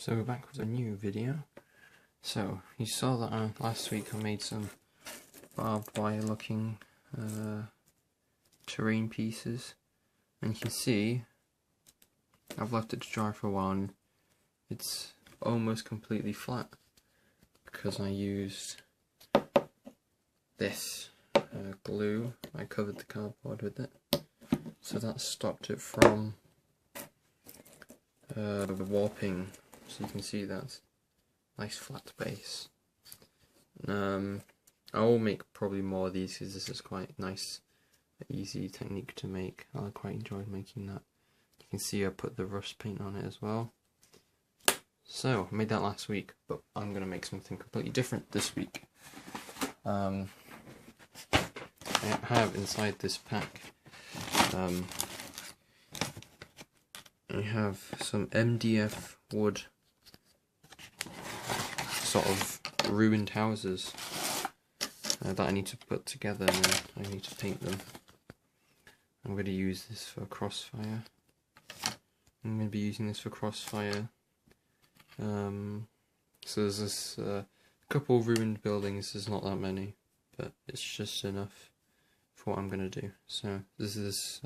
So we're back with a new video. So you saw that last week I made some barbed wire looking terrain pieces, and you can see I've left it to dry for a while and it's almost completely flat because I used this glue. I covered the cardboard with it, so that stopped it from warping. So you can see that's nice flat base. I will make probably more of these because this is quite nice, easy technique to make. I quite enjoyed making that. You can see I put the rust paint on it as well. So I made that last week, but I'm going to make something completely different this week. I have inside this pack, I have some MDF wood, sort of ruined houses that I need to put together, and then I need to paint them. I'm going to use this for Crossfire. I'm going to be using this for Crossfire. So there's this couple of ruined buildings. There's not that many, but it's just enough for what I'm going to do. So there's this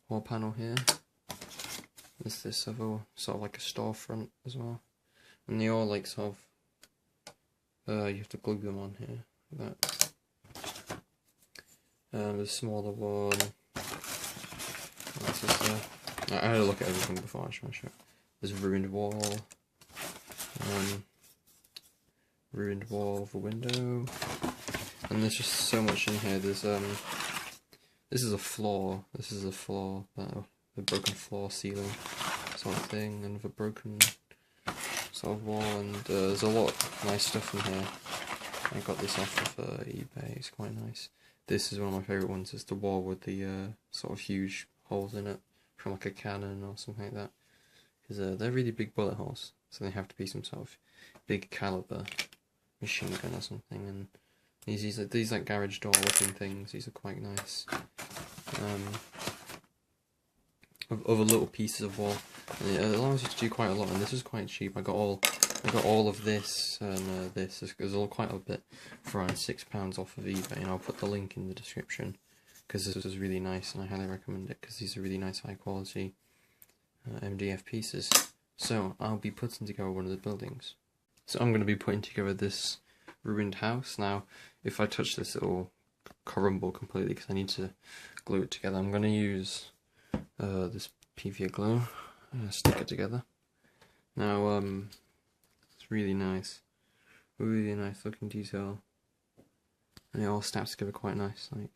wall panel here. There's this other sort of like a storefront as well, and they all like sort of you have to glue them on here like that. There's a smaller one. That's just, I had a look at everything before I show it. There's a ruined wall. Ruined wall of a window. And there's just so much in here. There's this is a floor. This is a floor, a broken floor ceiling sort of thing, and with a broken sort of wall, and there's a lot of nice stuff in here. I got this off of eBay. It's quite nice. This is one of my favourite ones. It's the wall with the sort of huge holes in it from like a cannon or something like that. Because they're really big bullet holes, so they have to be some sort of big caliber machine gun or something. And these like garage door looking things. These are quite nice. Other little pieces of wall. And it allows you to do quite a lot, and this is quite cheap. I got all of this and this. There's all quite a bit for around £6 off of eBay, and I'll put the link in the description because this is really nice, and I highly recommend it because these are really nice, high quality MDF pieces. So I'll be putting together one of the buildings. So I'm going to be putting together this ruined house. Now, if I touch this, it will crumble completely because I need to glue it together. I'm going to use this PVA glue. Stick it together. Now, it's really nice looking detail, and it all snaps together quite nice. Like,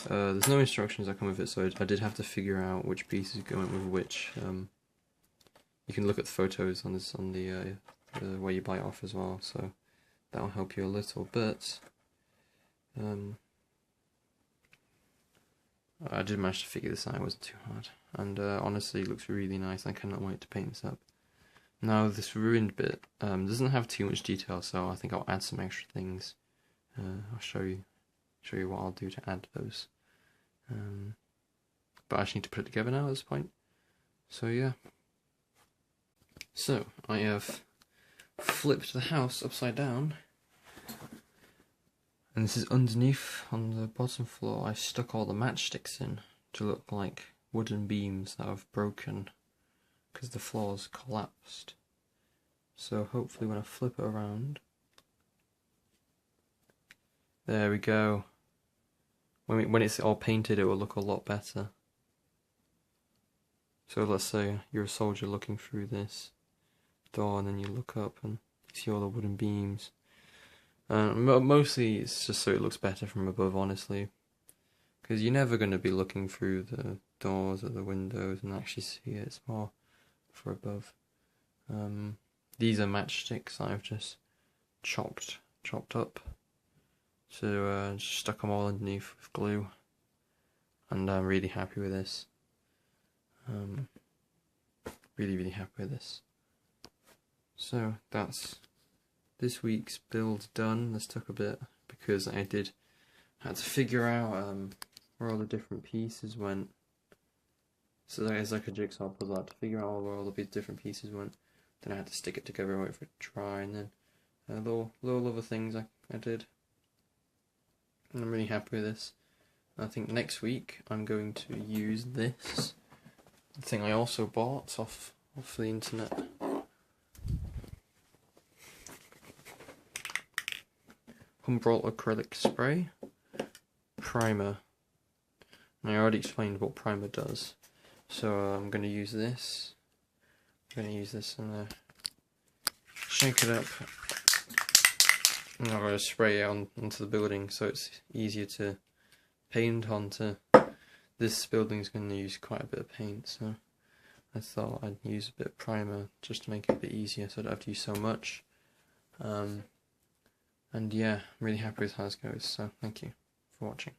there's no instructions that come with it, so I did have to figure out which pieces go in with which. You can look at the photos on the where you buy it off as well, so that will help you a little bit. I did manage to figure this out. It wasn't too hard, and honestly, it looks really nice. I cannot wait to paint this up. Now, this ruined bit doesn't have too much detail, so I think I'll add some extra things. I'll show you what I'll do to add those. But I just need to put it together now at this point. So yeah. So I have flipped the house upside down, and this is underneath on the bottom floor. I stuck all the matchsticks in to look like wooden beams that have broken because the floor's collapsed. So hopefully when I flip it around, there we go. When it's all painted, it will look a lot better. So let's say you're a soldier looking through this door, and then you look up and you see all the wooden beams. Mostly it's just so it looks better from above, honestly, because you're never going to be looking through the doors or the windows and actually see it. It's more for above. These are matchsticks that I've just chopped up. So just stuck them all underneath with glue, and I'm really happy with this. Really happy with this. So that's this week's build done. This took a bit because I had to figure out where all the different pieces went. So that is like a jigsaw puzzle. I had to figure out where all the different pieces went. Then I had to stick it together and wait for it to dry, and then little other things I did. And I'm really happy with this. I think next week I'm going to use this thing I also bought off the internet. Humboldt acrylic spray, primer. And I already explained what primer does, so I'm going to use this. I'm going to use this and shake it up. And I'm going to spray it onto the building so it's easier to paint onto. This building's going to use quite a bit of paint, so I thought I'd use a bit of primer just to make it a bit easier so I don't have to use so much. And yeah, I'm really happy with how this goes, so thank you for watching.